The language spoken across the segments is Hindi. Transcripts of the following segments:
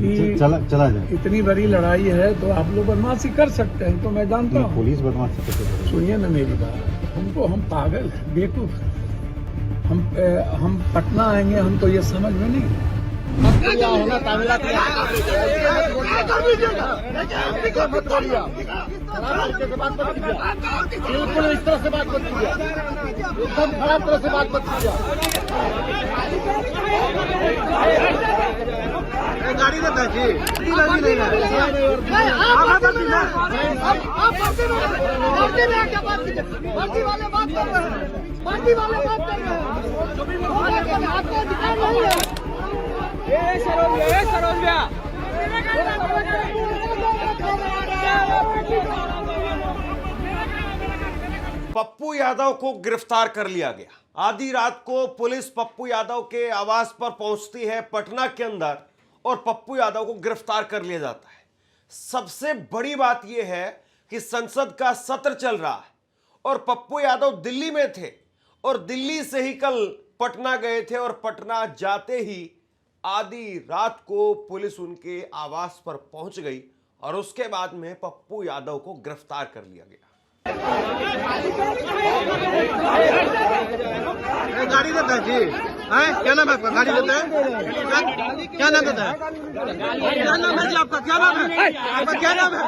कि चला जाए। इतनी बड़ी लड़ाई है तो आप लोग बदमाशी कर सकते हैं, तो मैं जानता हूँ। पुलिस बदमाशी करती है। सुनिए ना मेरी बात, हम पागल हैं, बेवकूफ हैं। हम पटना आएंगे, हम तो ये समझ में नहीं। बिल्कुल इस तरह से बात मत कीजिए, एकदम खराब तरह से बात मत कीजिए। गाड़ी देता जी, नहीं पप्पू यादव को गिरफ्तार कर लिया गया। आधी रात को पुलिस पप्पू यादव के आवास पर पहुंचती है पटना के अंदर और पप्पू यादव को गिरफ्तार कर लिया जाता है। सबसे बड़ी बात यह है कि संसद का सत्र चल रहा है और पप्पू यादव दिल्ली में थे और दिल्ली से ही कल पटना गए थे और पटना जाते ही आधी रात को पुलिस उनके आवास पर पहुंच गई और उसके बाद में पप्पू यादव को गिरफ्तार कर लिया गया। गाड़ी देता है जी, क्या नाम है आपका? गाड़ी देता है, क्या नाम देता है? क्या नाम है जी आपका? क्या नाम है आपका? क्या नाम है?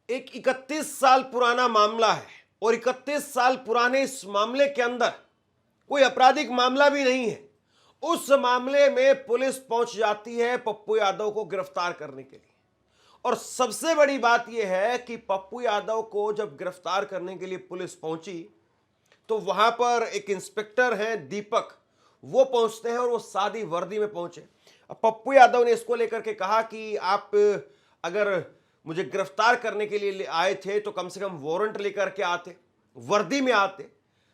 एक 31 साल पुराना मामला है और 31 साल पुराने इस मामले के अंदर कोई आपराधिक मामला भी नहीं है। उस मामले में पुलिस पहुंच जाती है पप्पू यादव को गिरफ्तार करने के लिए। और सबसे बड़ी बात यह है कि पप्पू यादव को जब गिरफ्तार करने के लिए पुलिस पहुंची तो वहां पर एक इंस्पेक्टर हैं दीपक, वो पहुंचते हैं और वो सादी वर्दी में पहुंचे। अब पप्पू यादव ने इसको लेकर के कहा कि आप अगर मुझे गिरफ्तार करने के लिए आए थे तो कम से कम वारंट लेकर के आते, वर्दी में आते।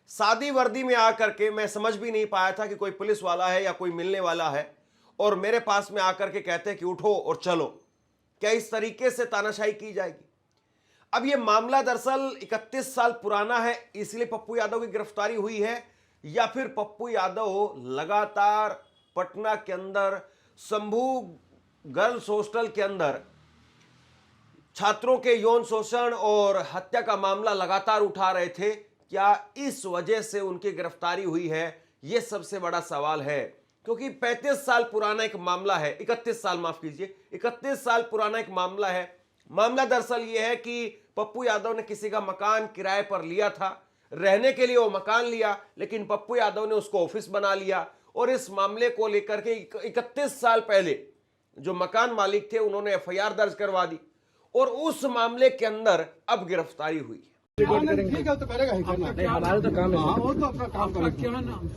सादी वर्दी में आकर के मैं समझ भी नहीं पाया था कि कोई पुलिस वाला है या कोई मिलने वाला है और मेरे पास में आकर के कहते हैं कि उठो और चलो। क्या इस तरीके से तानाशाही की जाएगी? अब यह मामला दरअसल 31 साल पुराना है, इसलिए पप्पू यादव की गिरफ्तारी हुई है, या फिर पप्पू यादव लगातार पटना के अंदर शंभू गर्ल्स हॉस्टल के अंदर छात्रों के यौन शोषण और हत्या का मामला लगातार उठा रहे थे? क्या इस वजह से उनकी गिरफ्तारी हुई है? यह सबसे बड़ा सवाल है, क्योंकि 35 साल पुराना एक मामला है, 31 साल माफ कीजिए, 31 साल पुराना एक मामला है। मामला दरअसल यह है कि पप्पू यादव ने किसी का मकान किराए पर लिया था, रहने के लिए वो मकान लिया, लेकिन पप्पू यादव ने उसको ऑफिस बना लिया और इस मामले को लेकर के 31 साल पहले जो मकान मालिक थे उन्होंने FIR दर्ज करवा दी और उस मामले के अंदर अब गिरफ्तारी हुई। ठीक है, तो करेगा ही करना, हमारा तो काम है। वो तो अपना काम करेगा। क्या नाम?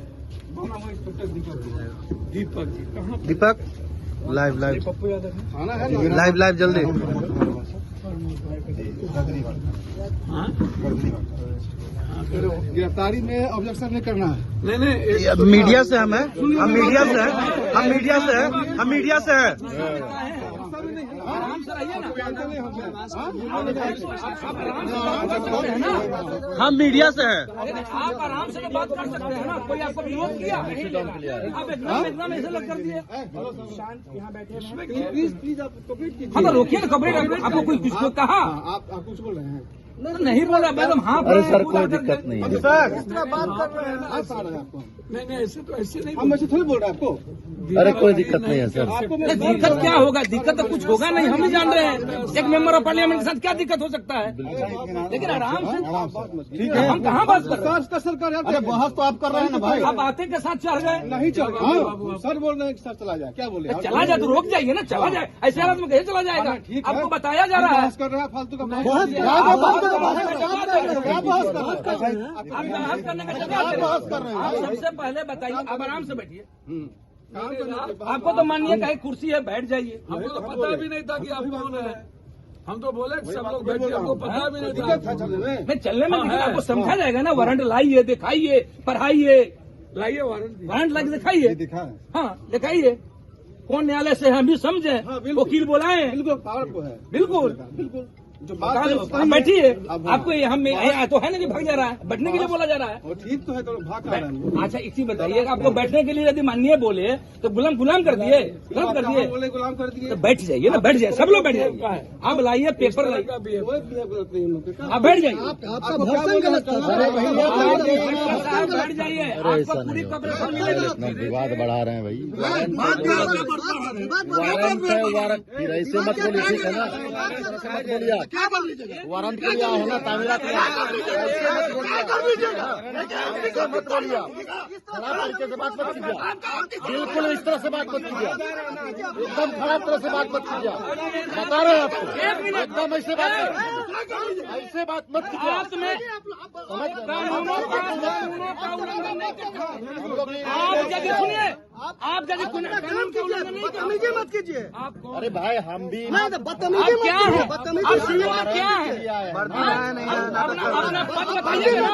दीपक जी कहाँ? दीपक लाइव पप्पू यादव लाइव जल्दी। गिरफ्तारी में ऑब्जेक्शन नहीं करना है। नहीं, मीडिया से हम मीडिया से है। हम मीडिया से हैं। आप आराम से बात कर सकते हैं ना, कोई आपको विरोध किया? आप एकदम ऐसे लग कर दिए। प्लीज आप कॉपरेट कीजिए। हाँ तो रोकिए ना, कॉपरेट। आपको कोई कुछ कहा? आप कुछ बोल रहे हैं? नहीं बोला मैडम। हाँ अरे सर कोई दिक्कत नहीं है सर, इस तरह बात कर रहे हैं ना, आ रहा है आपको। नहीं ऐसे तो ऐसे नहीं। हम ऐसे थोड़ी बोल रहे हैं आपको। अरे कोई दिक्कत नहीं है सर। दिक्कत क्या होगा? दिक्कत तो कुछ होगा नहीं, हम भी जान रहे हैं। एक मेंबर ऑफ पार्लियामेंट के साथ क्या दिक्कत हो सकता है? लेकिन आराम से ठीक है, हम कहाँ बात कर रहे हैं? सर कर अरे बहस तो आप कर रहे हैं ना भाई। आप आते के साथ चल गए। नहीं चल रहा। सर बोल रहे हैं कि सर चला जाए, क्या बोले? चला जाए तो रोक जाइए ना, चला जाए। ऐसे हालत में कैसे चला जाएगा? आपको बताया जा रहा है। बहस कर रहे हैं फालतू का। आप बहस करने का आप सबसे पहले बताइए। आप आराम से बैठिए। आपको तो मानिए कहीं कुर्सी है, बैठ जाइए। हमको तो पता भी नहीं था कि आप कौन है। हम तो बोले सब लोग बैठ के हमको पता भी नहीं था। मैं चलने में दिक्कत आपको समझा जाएगा ना। वारंट लाइए, दिखाइए, पढ़ाइए, लाइए वारंट। वारंट लाके दिखाइए। हाँ दिखाइए, कौन न्यायालय से हम भी समझे, वकील बुलाए। बिल्कुल जो आप बैठिए। आपको हम तो है ना कि भाग जा रहा है, बैठने के लिए बोला जा रहा है। ठीक तो है, तो भाग कहाँ रहे हैं? अच्छा इसी बताइए, आपको बैठने के लिए यदि माननीय बोले तो गुलाम कर दिए, गुलाम कर दिए, बोले गुलाम कर दिए। तो बैठ जाइए ना, बैठ जाइए, सब लोग बैठ जाइए। आप लाइए पेपर लाइए, आप बैठ जाइए, आपका भाषण गलत था। आप बैठ जाइए। अरे ऐसा पूरी नहीं खबरें होता। सब मिलेगी। इतना विवाद बढ़ा रहे हैं भाई। वारंट है, वारंट फिर ऐसे मत बोलिए, ठीक है ना? मत बोलिए, वारंट के लिए है ना, तामीरात के लिए। ऐसे मत बोलिए, खराब तरीके से बात मत कीजिए। बिल्कुल इस तरह से बात मत कीजिए, एकदम खराब तरह से बात मत कीजिए। बता रहे हैं आपको, एकदम ऐसे बात मत कीजिए, ऐसे बात मत कीजिए। आप जगह सुनिए, आप जगह कानून का उल्लंघन नहीं बदतमीजी मत कीजिए। अरे भाई हम भी बदतमीजी क्या है, आप बदतमीजी सिविल में क्या है, अपना पद बताइए ना।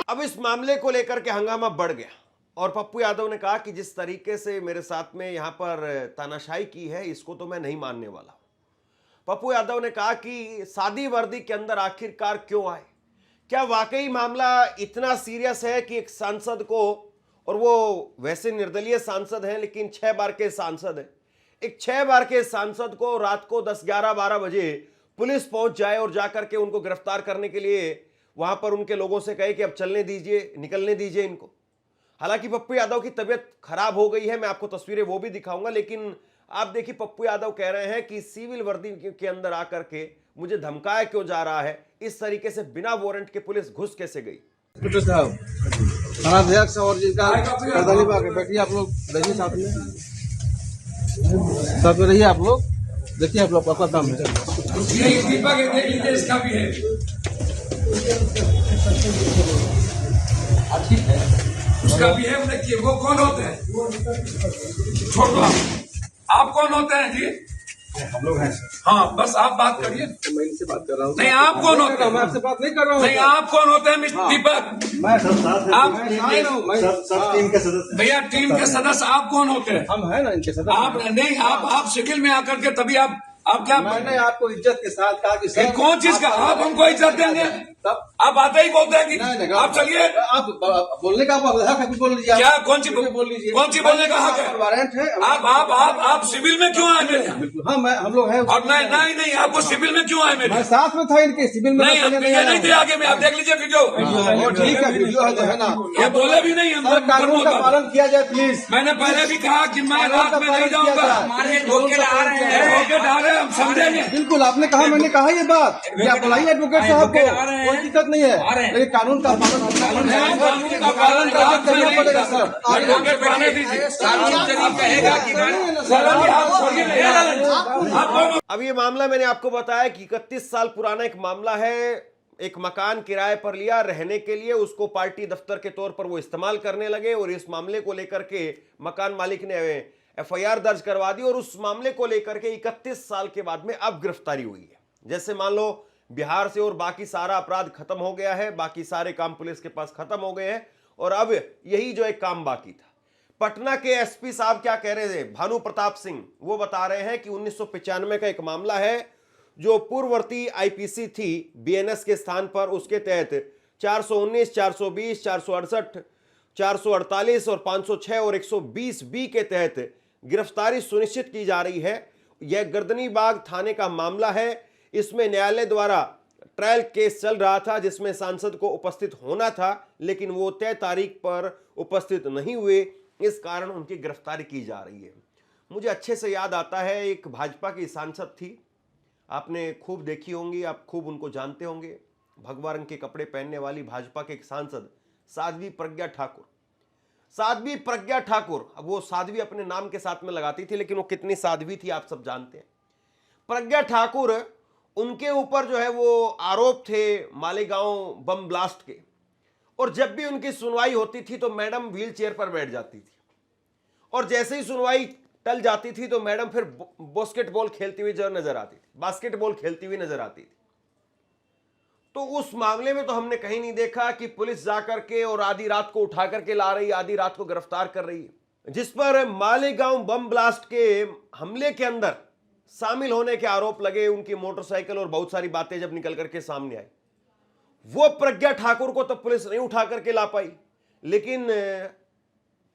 अब इस मामले को लेकर के हंगामा बढ़ गया और पप्पू यादव ने कहा कि जिस तरीके से मेरे साथ में यहां पर तानाशाही की है, इसको तो मैं नहीं मानने वाला। पप्पू यादव ने कहा कि सादी वर्दी के अंदर आखिरकार क्यों आए? क्या वाकई मामला इतना सीरियस है कि एक सांसद को, और वो वैसे निर्दलीय सांसद हैं लेकिन 6 बार के सांसद हैं, एक 6 बार के सांसद को रात को 10, 11, 12 बजे पुलिस पहुंच जाए और जाकर के उनको गिरफ्तार करने के लिए वहां पर उनके लोगों से कहे कि अब चलने दीजिए, निकलने दीजिए इनको। हालांकि पप्पू यादव की तबीयत खराब हो गई है, मैं आपको तस्वीरें वो भी दिखाऊंगा, लेकिन आप देखिए पप्पू यादव कह रहे हैं कि सिविल वर्दी के अंदर आकर के मुझे धमकाया क्यों जा रहा है, इस तरीके से बिना वारंट के पुलिस घुस कैसे गई। साहब थानाध्यक्ष और जिनका प्रधानी बाग बैठिए, आप लोग रहिए साथ में रहिए, आप लोग देखिए, आप लोग आपका काम है। इसका भी है, उसका भी है। देखिए वो कौन होते हैं, छोड़ दो आप कौन होते हैं जी? हम लोग हैं। हाँ बस आप बात करिए। मैं इनसे बात कर रहा हूँ। नहीं आप कौन होते हैं? मैं आपसे बात नहीं कर रहा हूँ। नहीं आप कौन होते हैं मिस्टर दीपक? मैं सब टीम के सदस्य। भैया टीम के सदस्य आप कौन होते हैं? हम है ना इनके सदस्य। आप नहीं, आप सिविल में आकर के तभी आप क्या? मैंने आपको इज्जत के साथ कहा कि सर, कौन चीज का आप हमको इज्जत देंगे? आप आते ही बोलते हैं कि आप चलिए, आप बोलने का आपको हक है, कुछ बोल लीजिए। क्या कौन सी बोल लीजिए, कौन सी बोलने का हक है? वारंट है। आप सिविल में क्यों आए मेरे? हाँ हम लोग हैं। और नहीं आपको सिविल में क्यों आए मेरे? मैं साथ में था इनके, सिविल में नहीं थे आगे में, आप देख लीजिए वीडियो। ठीक है, वीडियो है ना। ये बोले भी नहीं हम कानून का पालन किया जाए प्लीज। मैंने पहले भी कहा कि मैं रात में नहीं जाऊंगा। हमारे एडवोकेट आ रहे हैं, हम समझेंगे। बिल्कुल आपने कहा, मैंने कहा ये बात, आप बुलाइए एडवोकेट साहब को, कोई दिक्कत नहीं है, लेकिन कानून का पालन करना पड़ेगा सर। अब ये मामला मैंने आपको बताया कि 31 साल पुराना एक मामला है। एक मकान किराए पर लिया रहने के लिए, उसको पार्टी दफ्तर के तौर पर वो इस्तेमाल करने लगे और इस मामले को लेकर के मकान मालिक ने FIR दर्ज करवा दी और उस मामले को लेकर के 31 साल के बाद में अब गिरफ्तारी हुई है। जैसे मान लो बिहार से और बाकी सारा अपराध खत्म हो गया है, बाकी सारे काम पुलिस के पास खत्म हो गए हैं और अब यही जो एक काम बाकी था। पटना के SP साहब क्या कह रहे थे, भानु प्रताप सिंह, वो बता रहे हैं कि 1995 का एक मामला है जो पूर्ववर्ती IPC थी BNS के स्थान पर, उसके तहत 419, 420, 468, 448 और 506 और 120B के तहत गिरफ्तारी सुनिश्चित की जा रही है। यह गर्दनीबाग थाने का मामला है। इसमें न्यायालय द्वारा ट्रायल केस चल रहा था जिसमें सांसद को उपस्थित होना था, लेकिन वो तय तारीख पर उपस्थित नहीं हुए, इस कारण उनकी गिरफ्तारी की जा रही है। मुझे अच्छे से याद आता है, एक भाजपा की सांसद थी, आपने खूब देखी होंगी, आप खूब उनको जानते होंगे, भगवा रंग के कपड़े पहनने वाली भाजपा के एक सांसद साध्वी प्रज्ञा ठाकुर। साध्वी प्रज्ञा ठाकुर, अब वो साध्वी अपने नाम के साथ में लगाती थी, लेकिन वो कितनी साध्वी थी आप सब जानते हैं। प्रज्ञा ठाकुर उनके ऊपर जो है वो आरोप थे मालेगांव बम ब्लास्ट के, और जब भी उनकी सुनवाई होती थी तो मैडम व्हील चेयर पर बैठ जाती थी, और जैसे ही सुनवाई टल जाती थी तो मैडम फिर बास्केटबॉल खेलती हुई जो नजर आती थी, बास्केटबॉल खेलती हुई नजर आती थी। तो उस मामले में तो हमने कहीं नहीं देखा कि पुलिस जाकर के और आधी रात को उठा करके ला रही, आधी रात को गिरफ्तार कर रही है। जिस पर मालेगांव बम ब्लास्ट के हमले के अंदर शामिल होने के आरोप लगे, उनकी मोटरसाइकिल और बहुत सारी बातें जब निकल करके सामने आई, वो प्रज्ञा ठाकुर को तो पुलिस नहीं उठा करके ला पाई, लेकिन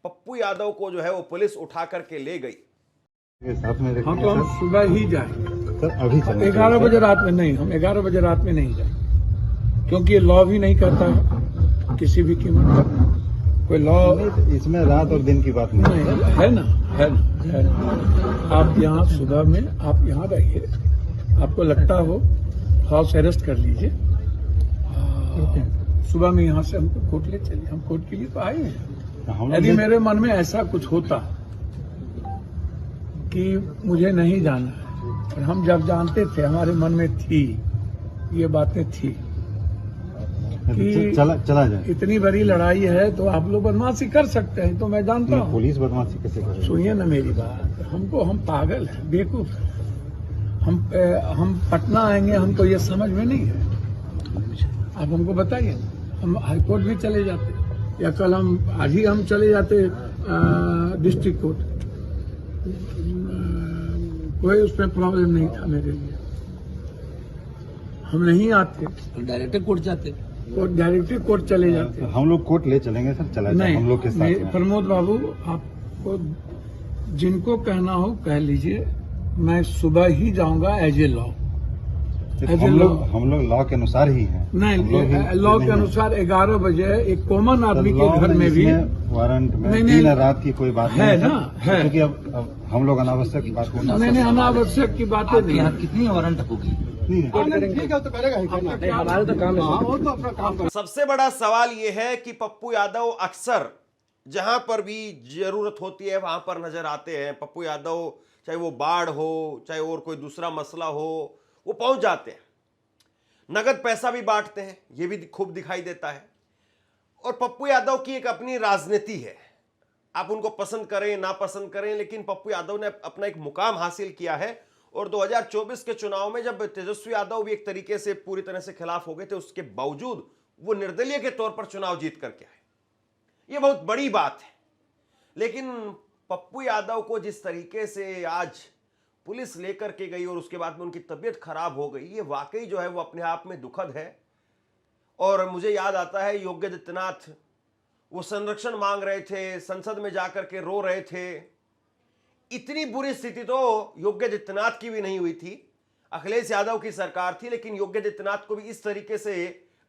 पप्पू यादव को जो है वो पुलिस उठा करके ले गई। हम तो हम सुबह ही जाए सर, अभी 11 बजे रात में नहीं, हम 11 बजे रात में नहीं जाए, क्योंकि ये लॉ भी नहीं करता है किसी भी कीमत पर। कोई लॉ इसमें रात और दिन की बात नहीं नहीं है ना, है ना। आप यहाँ सुबह में आप यहाँ रहिए, आपको लगता हो हाउस अरेस्ट कर लीजिए, सुबह में यहाँ से हमको कोर्ट ले चलिए, हम कोर्ट के लिए तो आए हैं। यदि मेरे मन में ऐसा कुछ होता कि मुझे नहीं जाना है, और हम जब जानते थे, हमारे मन में थी ये बातें थी कि चला जाए। इतनी बड़ी लड़ाई है तो आप लोग बदमाशी कर सकते हैं, तो मैं जानता हूँ। पुलिस बदमाशी कैसे करे? सुनिए ना मेरी बात, हम पागल हैं, बेवकूफ हैं। हम पटना आएंगे, हमको ये समझ में नहीं है। आप हमको बताइए, हम हाईकोर्ट भी चले जाते, या कल आज ही हम चले जाते डिस्ट्रिक्ट कोर्ट, कोई उसमें प्रॉब्लम नहीं था मेरे लिए। हम नहीं आते, डायरेक्टर कोर्ट जाते, डायरेक्टली कोर्ट चले जाते। हम लोग कोर्ट ले चलेंगे सर, चला जाए नहीं, हम लोग के साथ में। प्रमोद बाबू, आपको जिनको कहना हो कह लीजिए, मैं सुबह ही जाऊंगा एज ए लॉ। हम लोग लॉ के अनुसार ही हैं। नहीं, लॉ के अनुसार 11 बजे एक कॉमन आदमी के घर में भी वारंट में नहीं, दिन रात की कोई बात है नहीं ना, है। क्योंकि अब हम लोग अनावश्यक बात को मैंने अनावश्यक की बातें नहीं। यहाँ कितनी वारंट होगी? नहीं है। ठीक है, तो करेगा ही, हमारे तो काम है, वो तो अपना काम। सबसे बड़ा सवाल यह है कि पप्पू यादव अक्सर जहां पर भी जरूरत होती है वहां पर नजर आते हैं। पप्पू यादव, चाहे वो बाढ़ हो, चाहे और कोई दूसरा मसला हो, वो पहुंच जाते हैं। नगद पैसा भी बांटते हैं, ये भी खूब दिखाई देता है। और पप्पू यादव की एक अपनी राजनीति है, आप उनको पसंद करें ना पसंद करें, लेकिन पप्पू यादव ने अपना एक मुकाम हासिल किया है। और 2024 के चुनाव में जब तेजस्वी यादव भी एक तरीके से पूरी तरह से खिलाफ हो गए थे, उसके बावजूद वो निर्दलीय के तौर पर चुनाव जीत करके आए। ये बहुत बड़ी बात है। लेकिन पप्पू यादव को जिस तरीके से आज पुलिस लेकर के गई और उसके बाद में उनकी तबीयत खराब हो गई, ये वाकई जो है वो अपने आप में दुखद है। और मुझे याद आता है योगी आदित्यनाथ, वो संरक्षण मांग रहे थे, संसद में जाकर के रो रहे थे। इतनी बुरी स्थिति तो योगी आदित्यनाथ की भी नहीं हुई थी, अखिलेश यादव की सरकार थी, लेकिन योगी आदित्यनाथ को भी इस तरीके से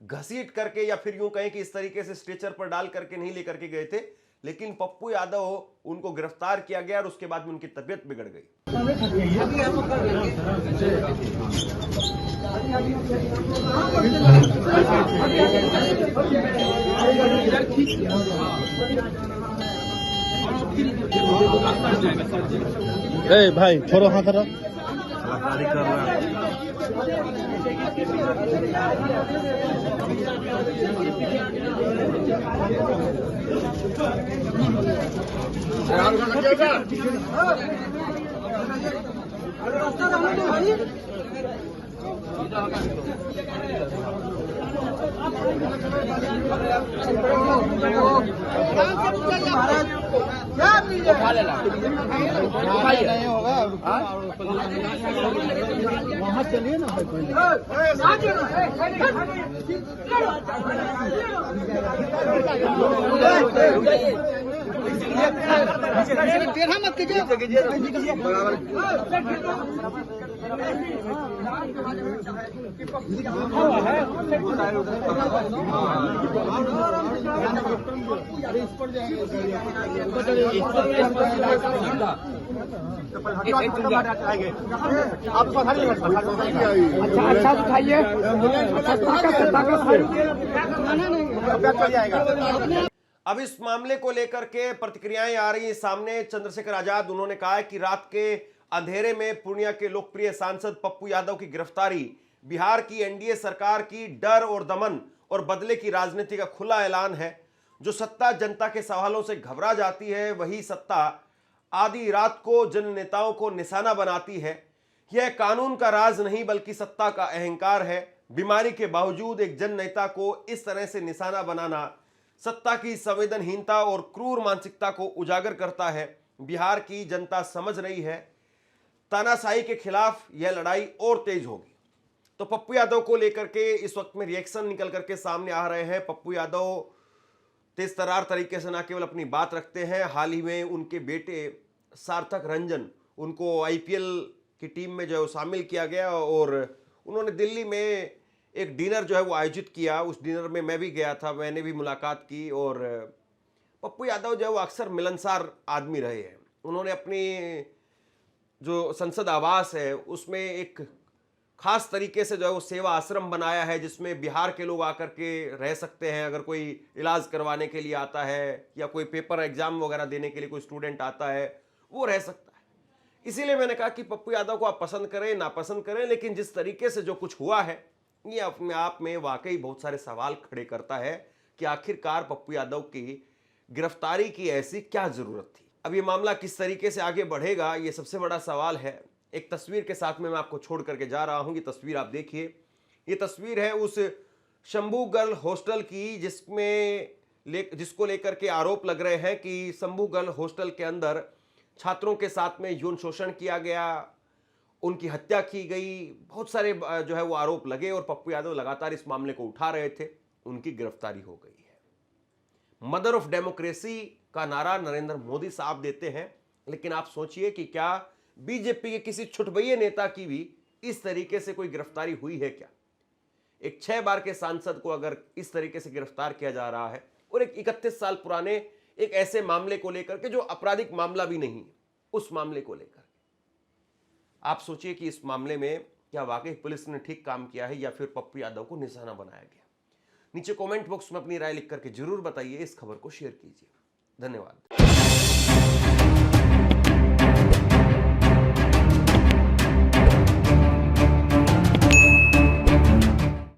घसीट करके, या फिर यूं कहें कि इस तरीके से स्ट्रेचर पर डाल करके नहीं लेकर के गए थे। लेकिन पप्पू यादव, उनको गिरफ्तार किया गया और उसके बाद में उनकी तबीयत बिगड़ गई। भाई छोड़ो, हाँ करो। वहाँ चलिए ना टेढ़ा मत कीजिए। अच्छा उठाइए, अब इस मामले को लेकर के प्रतिक्रियाएं आ रही हैं सामने। चंद्रशेखर आजाद, उन्होंने कहा है कि रात के अंधेरे में पूर्णिया के लोकप्रिय सांसद पप्पू यादव की गिरफ्तारी बिहार की एनडीए सरकार की डर और दमन और बदले की राजनीति का खुला ऐलान है। जो सत्ता जनता के सवालों से घबरा जाती है, वही सत्ता आधी रात को जन नेताओं को निशाना बनाती है। यह कानून का राज नहीं बल्कि सत्ता का अहंकार है। बीमारी के बावजूद एक जन नेता को इस तरह से निशाना बनाना सत्ता की संवेदनहीनता और क्रूर मानसिकता को उजागर करता है। बिहार की जनता समझ रही है, तानाशाही के खिलाफ यह लड़ाई और तेज होगी। तो पप्पू यादव को लेकर के इस वक्त में रिएक्शन निकल करके सामने आ रहे हैं। पप्पू यादव तेज तरार तरीके से न केवल अपनी बात रखते हैं, हाल ही में उनके बेटे सार्थक रंजन, उनको आईपीएल की टीम में जो है शामिल किया गया और उन्होंने दिल्ली में एक डिनर जो है वो आयोजित किया। उस डिनर में मैं भी गया था, मैंने भी मुलाकात की। और पप्पू यादव जो है वो अक्सर मिलनसार आदमी रहे हैं। उन्होंने अपनी जो संसद आवास है उसमें एक खास तरीके से जो है वो सेवा आश्रम बनाया है, जिसमें बिहार के लोग आकर के रह सकते हैं। अगर कोई इलाज करवाने के लिए आता है या कोई पेपर एग्जाम वगैरह देने के लिए कोई स्टूडेंट आता है, वो रह सकता है। इसीलिए मैंने कहा कि पप्पू यादव को आप पसंद करें नापसंद करें, लेकिन जिस तरीके से जो कुछ हुआ है ये अपने आप में वाकई बहुत सारे सवाल खड़े करता है कि आखिरकार पप्पू यादव की गिरफ्तारी की ऐसी क्या जरूरत थी। अब ये मामला किस तरीके से आगे बढ़ेगा, ये सबसे बड़ा सवाल है। एक तस्वीर के साथ में मैं आपको छोड़ करके जा रहा हूं। ये तस्वीर आप देखिए, ये तस्वीर है उस शंभू गर्ल हॉस्टल की जिसको लेकर के आरोप लग रहे हैं कि शंभू गर्ल हॉस्टल के अंदर छात्रों के साथ में यौन शोषण किया गया, उनकी हत्या की गई। बहुत सारे जो है वो आरोप लगे और पप्पू यादव लगातार इस मामले को उठा रहे थे। उनकी गिरफ्तारी हो गई है। मदर ऑफ डेमोक्रेसी का नारा नरेंद्र मोदी साहब देते हैं, लेकिन आप सोचिए कि क्या बीजेपी के किसी छुटभइये नेता की भी इस तरीके से कोई गिरफ्तारी हुई है क्या? एक 6 बार के सांसद को अगर इस तरीके से गिरफ्तार किया जा रहा है और एक 31 साल पुराने एक ऐसे मामले को लेकर के जो आपराधिक मामला भी नहीं है, उस मामले को लेकर आप सोचिए कि इस मामले में क्या वाकई पुलिस ने ठीक काम किया है या फिर पप्पू यादव को निशाना बनाया गया? नीचे कमेंट बॉक्स में अपनी राय लिख करके जरूर बताइए। इस खबर को शेयर कीजिए। धन्यवाद।